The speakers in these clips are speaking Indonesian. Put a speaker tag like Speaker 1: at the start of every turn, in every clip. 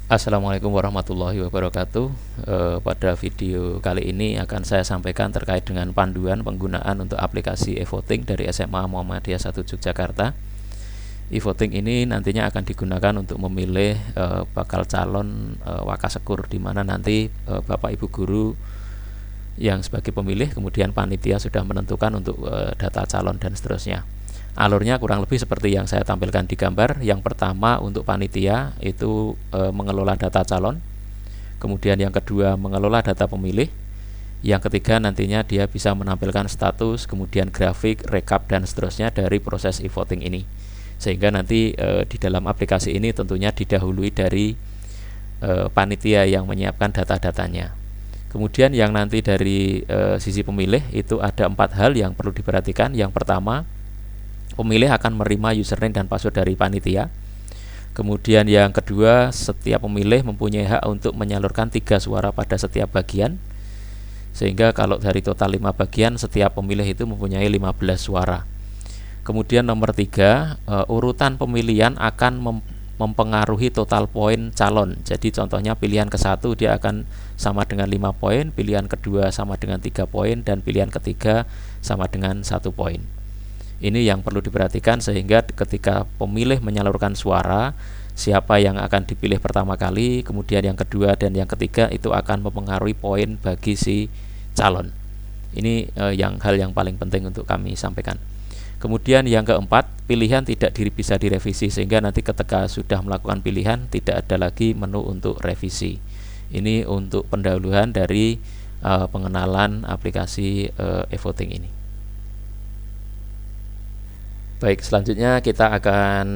Speaker 1: Assalamualaikum warahmatullahi wabarakatuh. Pada video kali ini akan saya sampaikan terkait dengan panduan penggunaan untuk aplikasi e-voting dari SMA Muhammadiyah 1 Yogyakarta. E-voting ini nantinya akan digunakan untuk memilih bakal calon wakasekur, di mana nanti Bapak Ibu guru yang sebagai pemilih, kemudian panitia sudah menentukan untuk data calon dan seterusnya. Alurnya kurang lebih seperti yang saya tampilkan di gambar. Yang pertama untuk panitia itu mengelola data calon. Kemudian yang kedua mengelola data pemilih. Yang ketiga nantinya dia bisa menampilkan status, kemudian grafik, rekap dan seterusnya dari proses e-voting ini. Sehingga nanti di dalam aplikasi ini tentunya didahului dari panitia yang menyiapkan data-datanya. Kemudian yang nanti dari sisi pemilih itu ada 4 hal yang perlu diperhatikan. Yang pertama, pemilih akan menerima username dan password dari panitia. Kemudian yang kedua, setiap pemilih mempunyai hak untuk menyalurkan 3 suara pada setiap bagian. Sehingga kalau dari total 5 bagian, setiap pemilih itu mempunyai 15 suara. Kemudian nomor 3, urutan pemilihan akan mempengaruhi total poin calon. Jadi contohnya pilihan ke-1 dia akan sama dengan 5 poin, pilihan kedua sama dengan 3 poin, dan pilihan ketiga sama dengan 1 poin. Ini yang perlu diperhatikan sehingga ketika pemilih menyalurkan suara, siapa yang akan dipilih pertama kali, kemudian yang kedua dan yang ketiga itu akan mempengaruhi poin bagi si calon. Ini hal yang paling penting untuk kami sampaikan. Kemudian yang keempat, pilihan tidak bisa direvisi, sehingga nanti ketika sudah melakukan pilihan tidak ada lagi menu untuk revisi. Ini untuk pendahuluan dari pengenalan aplikasi e-voting ini. Baik, selanjutnya kita akan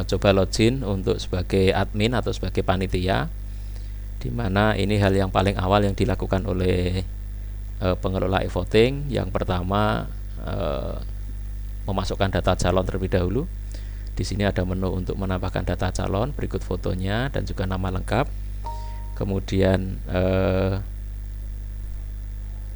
Speaker 1: coba login untuk sebagai admin atau sebagai panitia, di mana ini hal yang paling awal yang dilakukan oleh pengelola e-voting. Yang pertama, memasukkan data calon terlebih dahulu. Di sini ada menu untuk menambahkan data calon, berikut fotonya dan juga nama lengkap. Kemudian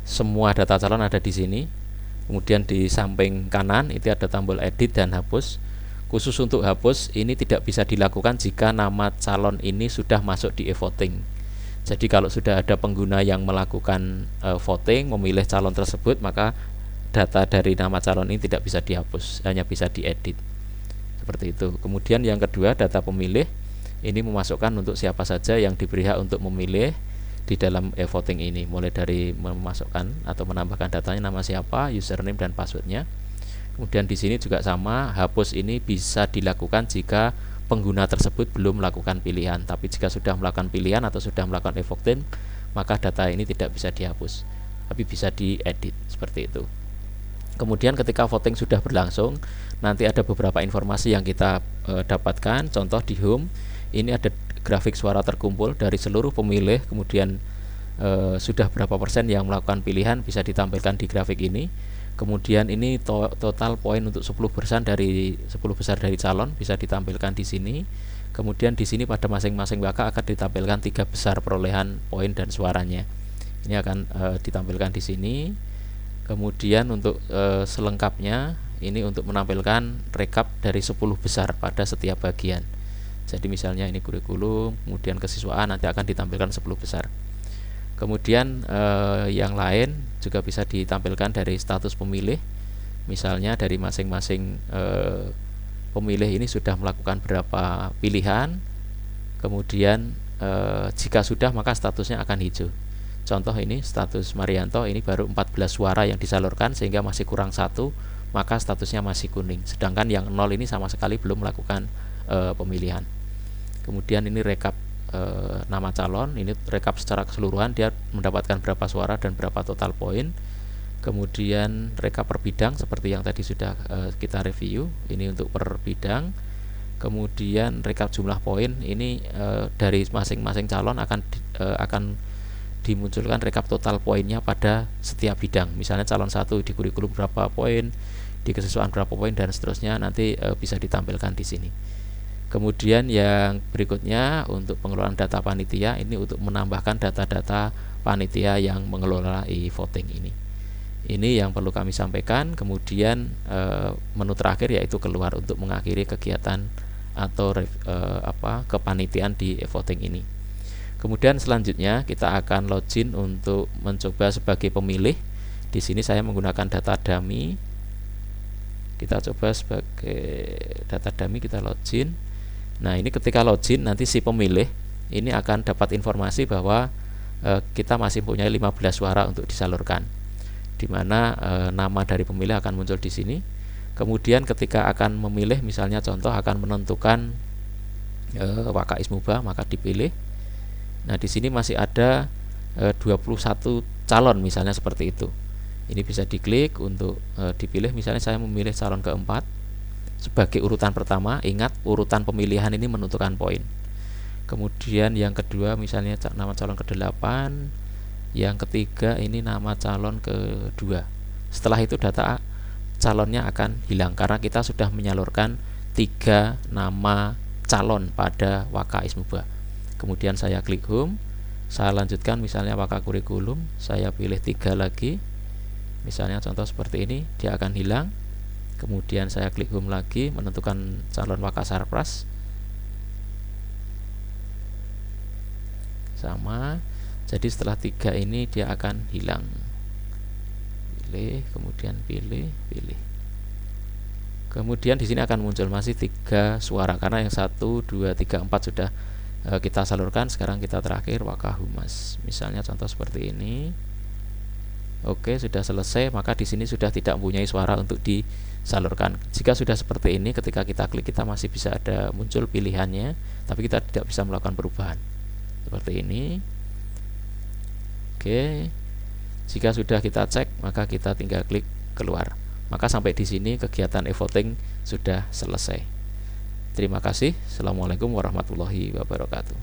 Speaker 1: semua data calon ada di sini. Kemudian di samping kanan itu ada tombol edit dan hapus. Khusus untuk hapus ini tidak bisa dilakukan jika nama calon ini sudah masuk di e-voting. Jadi kalau sudah ada pengguna yang melakukan voting memilih calon tersebut, maka data dari nama calon ini tidak bisa dihapus, hanya bisa diedit. Seperti itu. Kemudian yang kedua, data pemilih. Ini memasukkan untuk siapa saja yang diberi hak untuk memilih di dalam e-voting ini, mulai dari memasukkan atau menambahkan datanya, nama siapa, username dan passwordnya. Kemudian di sini juga sama, hapus ini bisa dilakukan jika pengguna tersebut belum melakukan pilihan. Tapi jika sudah melakukan pilihan atau sudah melakukan e-voting, maka data ini tidak bisa dihapus, tapi bisa diedit seperti itu. Kemudian ketika voting sudah berlangsung, nanti ada beberapa informasi yang kita dapatkan. Contoh di home, ini ada grafik suara terkumpul dari seluruh pemilih, kemudian sudah berapa persen yang melakukan pilihan bisa ditampilkan di grafik ini. Kemudian ini total poin untuk 10 besar dari calon bisa ditampilkan di sini. Kemudian di sini pada masing-masing waka akan ditampilkan 3 besar perolehan poin dan suaranya. Ini akan ditampilkan di sini. Kemudian untuk selengkapnya ini untuk menampilkan rekap dari 10 besar pada setiap bagian. Jadi misalnya ini kurikulum, kemudian kesiswaan nanti akan ditampilkan 10 besar. Kemudian yang lain juga bisa ditampilkan dari status pemilih. Misalnya dari masing-masing pemilih ini sudah melakukan berapa pilihan. Kemudian jika sudah maka statusnya akan hijau. Contoh ini status Marianto, ini baru 14 suara yang disalurkan sehingga masih kurang 1, maka statusnya masih kuning. Sedangkan yang 0 ini sama sekali belum melakukan pemilihan. Kemudian ini rekap nama calon, ini rekap secara keseluruhan dia mendapatkan berapa suara dan berapa total poin. Kemudian rekap per bidang seperti yang tadi sudah kita review, ini untuk per bidang. Kemudian rekap jumlah poin, ini dari masing-masing calon akan dimunculkan rekap total poinnya pada setiap bidang. Misalnya calon 1 di kurikulum berapa poin, di kesiswaan berapa poin dan seterusnya, nanti bisa ditampilkan di sini. Kemudian yang berikutnya untuk pengelolaan data panitia, ini untuk menambahkan data-data panitia yang mengelola e-voting ini. Ini yang perlu kami sampaikan. Kemudian menu terakhir yaitu keluar untuk mengakhiri kegiatan atau kepanitiaan di e-voting ini. Kemudian selanjutnya kita akan login untuk mencoba sebagai pemilih. Di sini saya menggunakan data dummy. Kita coba sebagai data dummy, kita login. Nah, ini ketika login nanti si pemilih ini akan dapat informasi bahwa kita masih punya 15 suara untuk disalurkan, di mana nama dari pemilih akan muncul di sini. Kemudian ketika akan memilih, misalnya contoh akan menentukan Waka Ismuba, maka dipilih. Nah, di sini masih ada 21 calon misalnya seperti itu. Ini bisa diklik untuk dipilih. Misalnya saya memilih calon keempat sebagai urutan pertama. Ingat, urutan pemilihan ini menentukan poin. Kemudian yang kedua misalnya nama calon ke-8, yang ketiga ini nama calon kedua. Setelah itu data calonnya akan hilang karena kita sudah menyalurkan 3 nama calon pada Waka Ismuba. Kemudian saya klik home, saya lanjutkan misalnya Waka kurikulum, saya pilih 3 lagi, misalnya contoh seperti ini, dia akan hilang. Kemudian saya klik home lagi, menentukan calon Waka Sarpras, sama. Jadi setelah 3 ini dia akan hilang. Pilih, kemudian pilih. Kemudian di sini akan muncul masih 3 suara karena yang 1, 2, 3, 4 sudah kita salurkan. Sekarang kita terakhir Waka Humas. Misalnya contoh seperti ini. Oke, sudah selesai, maka di sini sudah tidak mempunyai suara untuk disalurkan. Jika sudah seperti ini, ketika kita klik kita masih bisa ada muncul pilihannya, tapi kita tidak bisa melakukan perubahan. Seperti ini. Oke. Jika sudah kita cek, maka kita tinggal klik keluar. Maka sampai di sini kegiatan e-voting sudah selesai. Terima kasih. Assalamualaikum warahmatullahi wabarakatuh.